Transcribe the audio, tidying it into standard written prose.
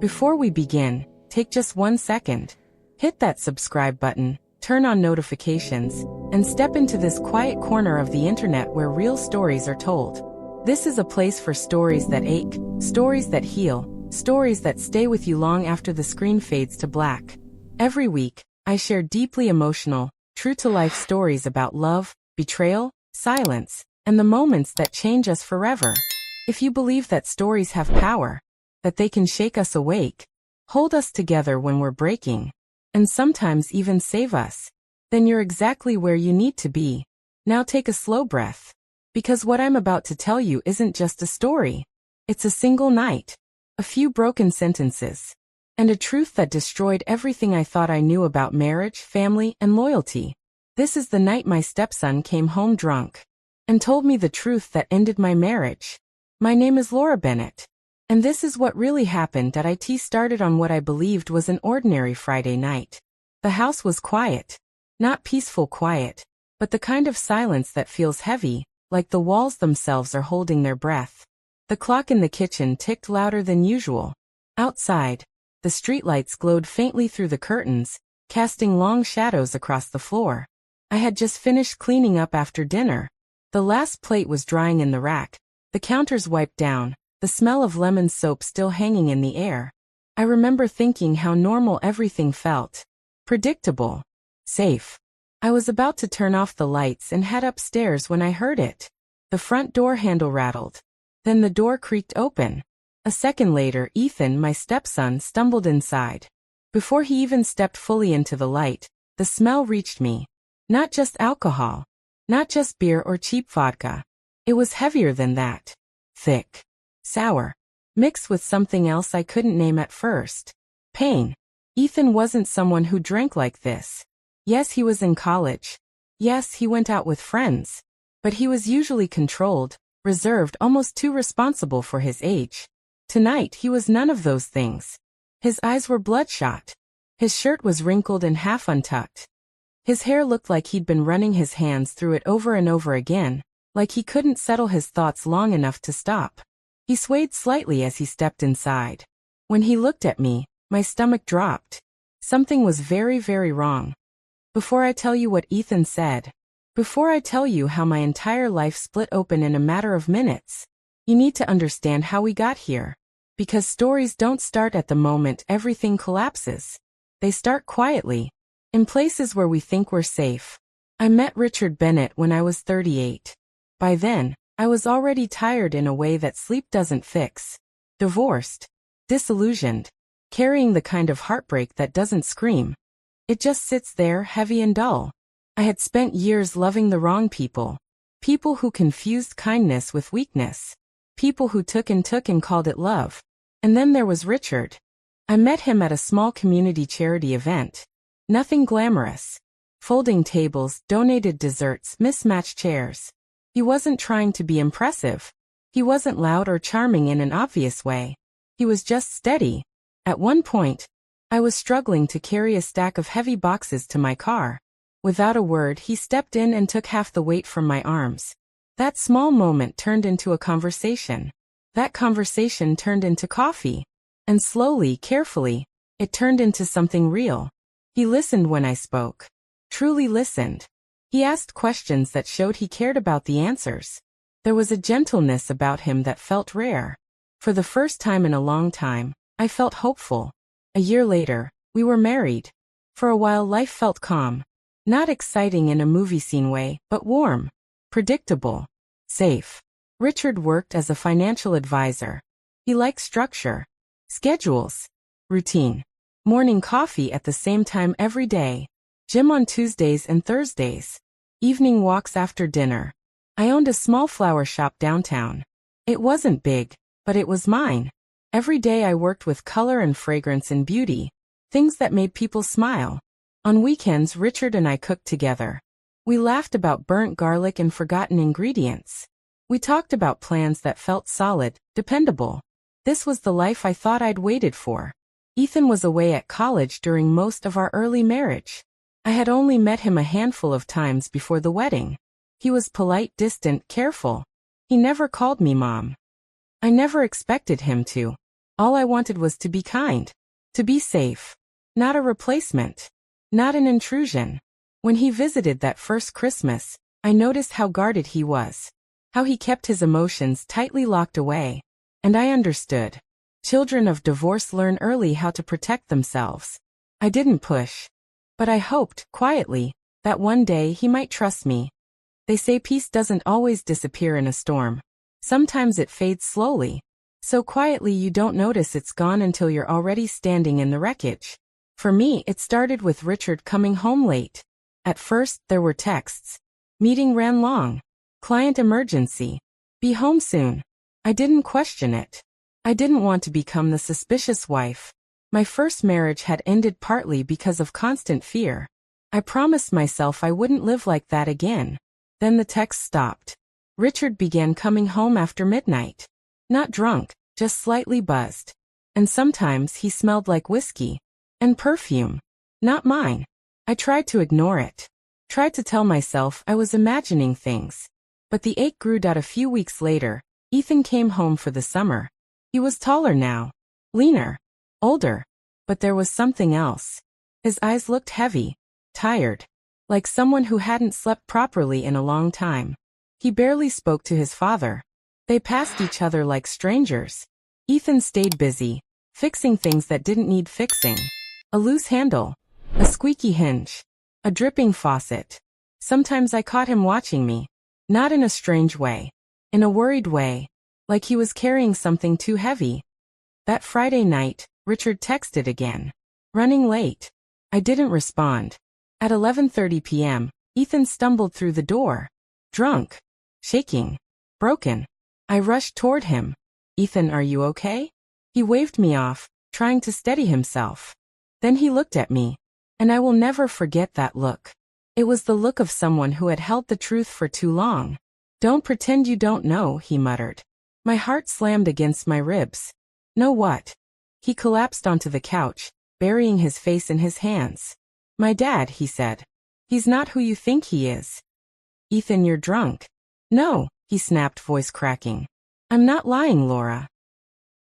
Before we begin, take just 1 second. Hit that subscribe button, turn on notifications, and step into this quiet corner of the internet where real stories are told. This is a place for stories that ache, stories that heal, stories that stay with you long after the screen fades to black. Every week, I share deeply emotional, true-to-life stories about love, betrayal, silence, and the moments that change us forever. If you believe that stories have power, that they can shake us awake, hold us together when we're breaking, and sometimes even save us, then you're exactly where you need to be. Now take a slow breath, because what I'm about to tell you isn't just a story. It's a single night, a few broken sentences, and a truth that destroyed everything I thought I knew about marriage, family, and loyalty. This is the night my stepson came home drunk and told me the truth that ended my marriage. My name is Laura Bennett, and this is what really happened. It started on what I believed was an ordinary Friday night. The house was quiet, not peaceful quiet, but the kind of silence that feels heavy, like the walls themselves are holding their breath. The clock in the kitchen ticked louder than usual. Outside, the streetlights glowed faintly through the curtains, casting long shadows across the floor. I had just finished cleaning up after dinner. The last plate was drying in the rack, the counters wiped down, the smell of lemon soap still hanging in the air. I remember thinking how normal everything felt. Predictable. Safe. I was about to turn off the lights and head upstairs when I heard it. The front door handle rattled. Then the door creaked open. A second later, Ethan, my stepson, stumbled inside. Before he even stepped fully into the light, the smell reached me. Not just alcohol. Not just beer or cheap vodka. It was heavier than that. Thick. Sour. Mixed with something else I couldn't name at first. Pain. Ethan wasn't someone who drank like this. Yes, he was in college. Yes, he went out with friends. But he was usually controlled, reserved, almost too responsible for his age. Tonight he was none of those things. His eyes were bloodshot. His shirt was wrinkled and half untucked. His hair looked like he'd been running his hands through it over and over again, like he couldn't settle his thoughts long enough to stop. He swayed slightly as he stepped inside. When he looked at me, my stomach dropped. Something was very, very wrong. Before I tell you what Ethan said, before I tell you how my entire life split open in a matter of minutes, you need to understand how we got here. Because stories don't start at the moment everything collapses. They start quietly, in places where we think we're safe. I met Richard Bennett when I was 38. By then, I was already tired in a way that sleep doesn't fix. Divorced. Disillusioned. Carrying the kind of heartbreak that doesn't scream. It just sits there, heavy and dull. I had spent years loving the wrong people. People who confused kindness with weakness. People who took and called it love. And then there was Richard. I met him at a small community charity event. Nothing glamorous. Folding tables, donated desserts, mismatched chairs. He wasn't trying to be impressive. He wasn't loud or charming in an obvious way. He was just steady. At one point, I was struggling to carry a stack of heavy boxes to my car. Without a word, he stepped in and took half the weight from my arms. That small moment turned into a conversation. That conversation turned into coffee. And slowly, carefully, it turned into something real. He listened when I spoke. Truly listened. He asked questions that showed he cared about the answers. There was a gentleness about him that felt rare. For the first time in a long time, I felt hopeful. A year later, we were married. For a while life felt calm. Not exciting in a movie scene way, but warm. Predictable. Safe. Richard worked as a financial advisor. He liked structure. Schedules. Routine. Morning coffee at the same time every day. Gym on Tuesdays and Thursdays. Evening walks after dinner. I owned a small flower shop downtown. It wasn't big, but it was mine. Every day I worked with color and fragrance and beauty. Things that made people smile. On weekends Richard and I cooked together. We laughed about burnt garlic and forgotten ingredients. We talked about plans that felt solid, dependable. This was the life I thought I'd waited for. Ethan was away at college during most of our early marriage. I had only met him a handful of times before the wedding. He was polite, distant, careful. He never called me Mom. I never expected him to. All I wanted was to be kind. To be safe. Not a replacement. Not an intrusion. When he visited that first Christmas, I noticed how guarded he was. How he kept his emotions tightly locked away. And I understood. Children of divorce learn early how to protect themselves. I didn't push. But I hoped, quietly, that one day he might trust me. They say peace doesn't always disappear in a storm. Sometimes it fades slowly. So quietly you don't notice it's gone until you're already standing in the wreckage. For me, it started with Richard coming home late. At first, there were texts. Meeting ran long. Client emergency. Be home soon. I didn't question it. I didn't want to become the suspicious wife. My first marriage had ended partly because of constant fear. I promised myself I wouldn't live like that again. Then the text stopped. Richard began coming home after midnight. Not drunk, just slightly buzzed. And sometimes he smelled like whiskey. And perfume. Not mine. I tried to ignore it. Tried to tell myself I was imagining things. But the ache grew out a few weeks later. Ethan came home for the summer. He was taller now. Leaner. Older. But there was something else. His eyes looked heavy. Tired. Like someone who hadn't slept properly in a long time. He barely spoke to his father. They passed each other like strangers. Ethan stayed busy, fixing things that didn't need fixing. A loose handle. A squeaky hinge. A dripping faucet. Sometimes I caught him watching me. Not in a strange way. In a worried way. Like he was carrying something too heavy. That Friday night, Richard texted again. Running late. I didn't respond. At 11:30 p.m., Ethan stumbled through the door. Drunk. Shaking. Broken. I rushed toward him. Ethan, are you okay? He waved me off, trying to steady himself. Then he looked at me. And I will never forget that look. It was the look of someone who had held the truth for too long. Don't pretend you don't know, he muttered. My heart slammed against my ribs. Know what? He collapsed onto the couch, burying his face in his hands. My dad, he said. He's not who you think he is. Ethan, you're drunk. No, he snapped, voice cracking. I'm not lying, Laura.